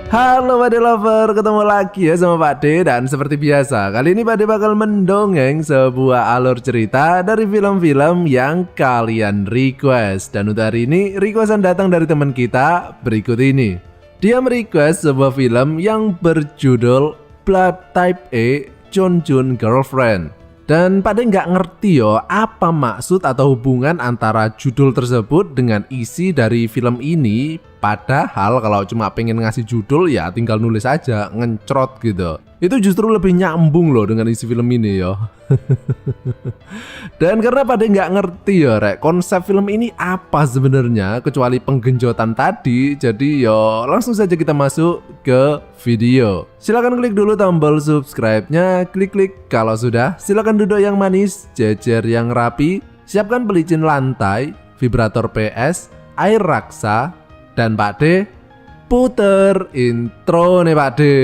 Halo Pak De Lover, ketemu lagi ya sama Pak De. Dan seperti biasa, kali ini Pak De bakal mendongeng sebuah alur cerita dari film-film yang kalian request. Dan untuk hari ini, requestan datang dari teman kita berikut ini. Dia merequest sebuah film yang berjudul Blood Type A Chonjun Girlfriend. Dan Pak De nggak ngerti yo apa maksud atau hubungan antara judul tersebut dengan isi dari film ini. Padahal kalau cuma pengen ngasih judul ya tinggal nulis aja, ngencrot gitu. Itu justru lebih nyambung loh dengan isi film ini yo. Dan karena Pak De nggak ngerti ya rek, konsep film ini apa sebenarnya kecuali penggenjotan tadi. Jadi yo langsung saja kita masuk ke video. Silakan klik dulu tombol subscribe-nya, klik kalau sudah. Silakan duduk yang manis, jejer yang rapi, siapkan pelicin lantai, vibrator PS, air raksa. Dan Pak De, puter intro nih Pak De.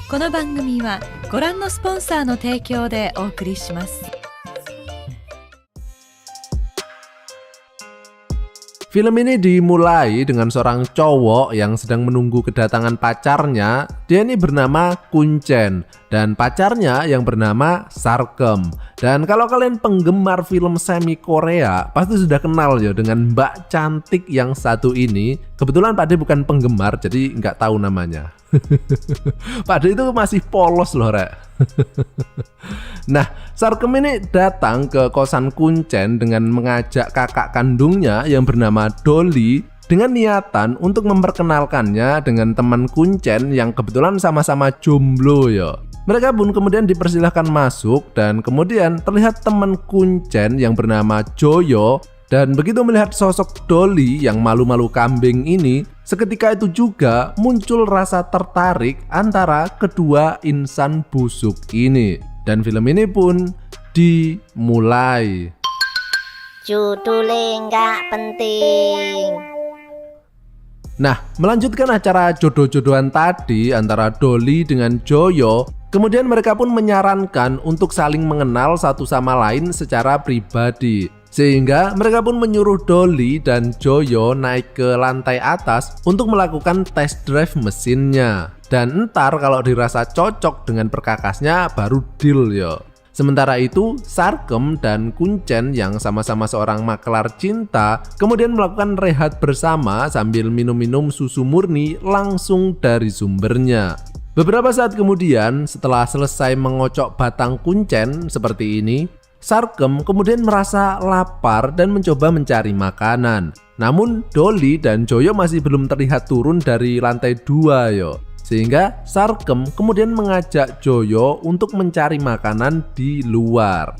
Kono bangumi wa goran no sponsor no teikyo de ookuri shimasu. Film ini dimulai dengan seorang cowok yang sedang menunggu kedatangan pacarnya. Dia ini bernama Kuncen dan pacarnya yang bernama Sarkem. Dan kalau kalian penggemar film semi Korea pasti sudah kenal ya dengan mbak cantik yang satu ini. Kebetulan Pak De bukan penggemar jadi nggak tahu namanya. Pak De itu masih polos loh rek. Nah, Sarkem ini datang ke kosan Kuncen dengan mengajak kakak kandungnya yang bernama Dolly dengan niatan untuk memperkenalkannya dengan teman Kuncen yang kebetulan sama-sama jomblo ya. Mereka pun kemudian dipersilahkan masuk dan kemudian terlihat teman Kuncen yang bernama Joyo. Dan begitu melihat sosok Dolly yang malu-malu kambing ini, seketika itu juga muncul rasa tertarik antara kedua insan busuk ini. Dan film ini pun dimulai. Judulnya nggak penting. Nah, melanjutkan acara jodoh-jodohan tadi antara Dolly dengan Joyo, kemudian mereka pun menyarankan untuk saling mengenal satu sama lain secara pribadi. Sehingga mereka pun menyuruh Dolly dan Joyo naik ke lantai atas untuk melakukan test drive mesinnya. Dan entar kalau dirasa cocok dengan perkakasnya baru deal yo. Sementara itu Sarkem dan Kuncen yang sama-sama seorang makelar cinta kemudian melakukan rehat bersama sambil minum-minum susu murni langsung dari sumbernya. Beberapa saat kemudian setelah selesai mengocok batang kuncen seperti ini, Sarkem kemudian merasa lapar dan mencoba mencari makanan. Namun Dolly dan Joyo masih belum terlihat turun dari lantai 2 yo. Sehingga Sarkem kemudian mengajak Joyo untuk mencari makanan di luar.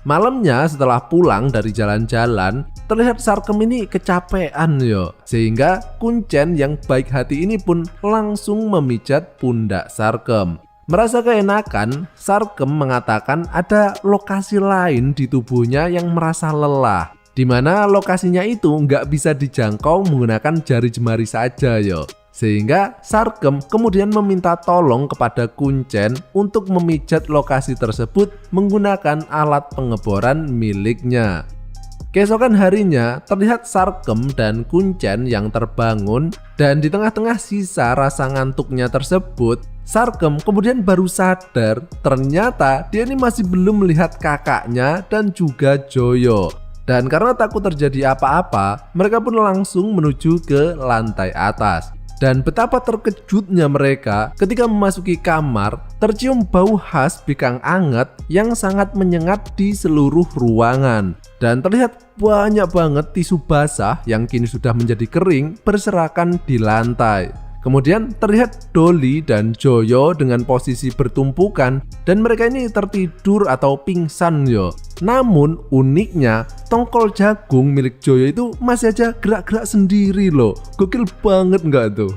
Malamnya setelah pulang dari jalan-jalan, terlihat Sarkem ini kecapean yo. Sehingga Kuncen yang baik hati ini pun langsung memijat pundak Sarkem. Merasa keenakan, Sarkem mengatakan ada lokasi lain di tubuhnya yang merasa lelah, di mana lokasinya itu nggak bisa dijangkau menggunakan jari jemari saja yo. Sehingga Sarkem kemudian meminta tolong kepada Kuncen untuk memijat lokasi tersebut menggunakan alat pengeboran miliknya. Keesokan harinya terlihat Sarkem dan Kuncen yang terbangun dan di tengah-tengah sisa rasa ngantuknya tersebut, Sarkem kemudian baru sadar ternyata dia ini masih belum melihat kakaknya dan juga Joyo. Dan karena takut terjadi apa-apa, mereka pun langsung menuju ke lantai atas. Dan betapa terkejutnya mereka ketika memasuki kamar, tercium bau khas bikang anget yang sangat menyengat di seluruh ruangan. Dan terlihat banyak banget tisu basah yang kini sudah menjadi kering berserakan di lantai. Kemudian terlihat Dolly dan Joyo dengan posisi bertumpukan dan mereka ini tertidur atau pingsan yo. Namun uniknya tongkol jagung milik Joyo itu masih aja gerak-gerak sendiri loh. Gokil banget nggak tuh?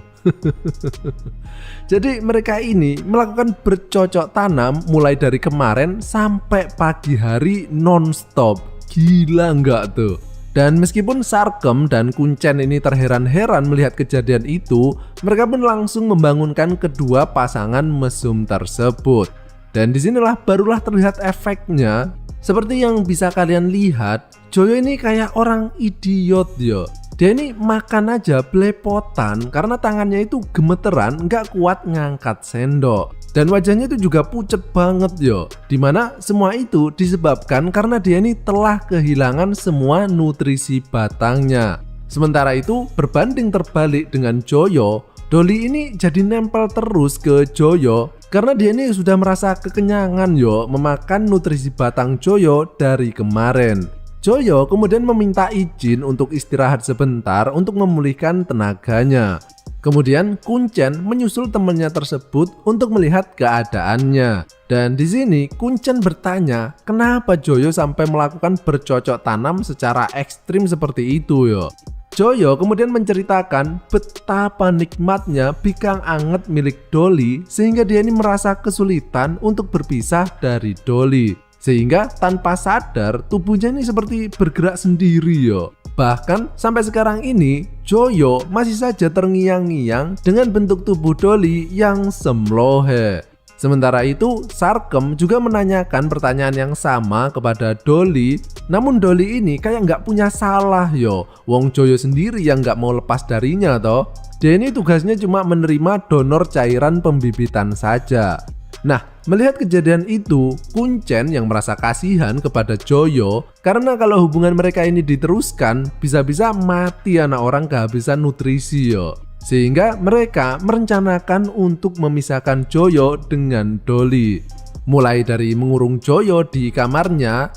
Jadi mereka ini melakukan bercocok tanam mulai dari kemarin sampai pagi hari non-stop. Gila nggak tuh? Dan meskipun Sarkem dan Kuncen ini terheran-heran melihat kejadian itu, mereka pun langsung membangunkan kedua pasangan mesum tersebut. Dan disinilah barulah terlihat efeknya. Seperti yang bisa kalian lihat, Joyo ini kayak orang idiot yo. Dia ini makan aja belepotan karena tangannya itu gemeteran, nggak kuat ngangkat sendok. Dan wajahnya itu juga pucet banget yo. Dimana semua itu disebabkan karena dia ini telah kehilangan semua nutrisi batangnya. Sementara itu berbanding terbalik dengan Joyo, Dolly ini jadi nempel terus ke Joyo karena dia ini sudah merasa kekenyangan yo memakan nutrisi batang Joyo dari kemarin. Joyo kemudian meminta izin untuk istirahat sebentar untuk memulihkan tenaganya. Kemudian Kuncen menyusul temannya tersebut untuk melihat keadaannya. Dan di sini Kuncen bertanya, kenapa Joyo sampai melakukan bercocok tanam secara ekstrim seperti itu yo. Joyo kemudian menceritakan betapa nikmatnya bikang anget milik Dolly sehingga dia ini merasa kesulitan untuk berpisah dari Dolly. Sehingga tanpa sadar tubuhnya ini seperti bergerak sendiri yo. Bahkan sampai sekarang ini Joyo masih saja terngiang-ngiang dengan bentuk tubuh Dolly yang semlohe. Sementara itu Sarkem juga menanyakan pertanyaan yang sama kepada Dolly. Namun Dolly ini kayak nggak punya salah yo. Wong Joyo sendiri yang nggak mau lepas darinya toh. Dia ini tugasnya cuma menerima donor cairan pembibitan saja. Nah, melihat kejadian itu, Kuncen yang merasa kasihan kepada Joyo karena kalau hubungan mereka ini diteruskan, bisa-bisa mati anak orang kehabisan nutrisi yo. Sehingga mereka merencanakan untuk memisahkan Joyo dengan Dolly. Mulai dari mengurung Joyo di kamarnya,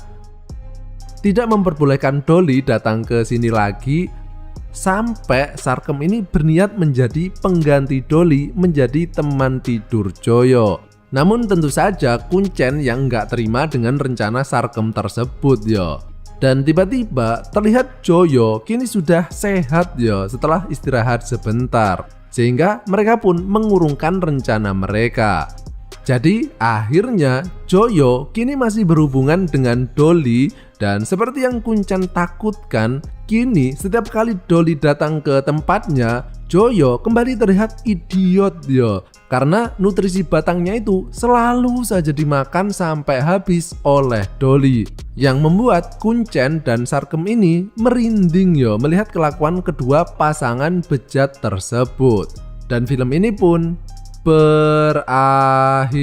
tidak memperbolehkan Dolly datang ke sini lagi, sampai Sarkem ini berniat menjadi pengganti Dolly menjadi teman tidur Joyo. Namun tentu saja Kuncen yang nggak terima dengan rencana Sarkem tersebut yo. Dan tiba-tiba terlihat Joyo kini sudah sehat yo setelah istirahat sebentar. Sehingga mereka pun mengurungkan rencana mereka. Jadi akhirnya Joyo kini masih berhubungan dengan Dolly. Dan seperti yang Kuncen takutkan, kini setiap kali Dolly datang ke tempatnya, Joyo kembali terlihat idiot yo. Karena nutrisi batangnya itu selalu saja dimakan sampai habis oleh Dolly. Yang membuat Kuncen dan Sarkem ini merinding yo melihat kelakuan kedua pasangan bejat tersebut. Dan film ini pun berakhir.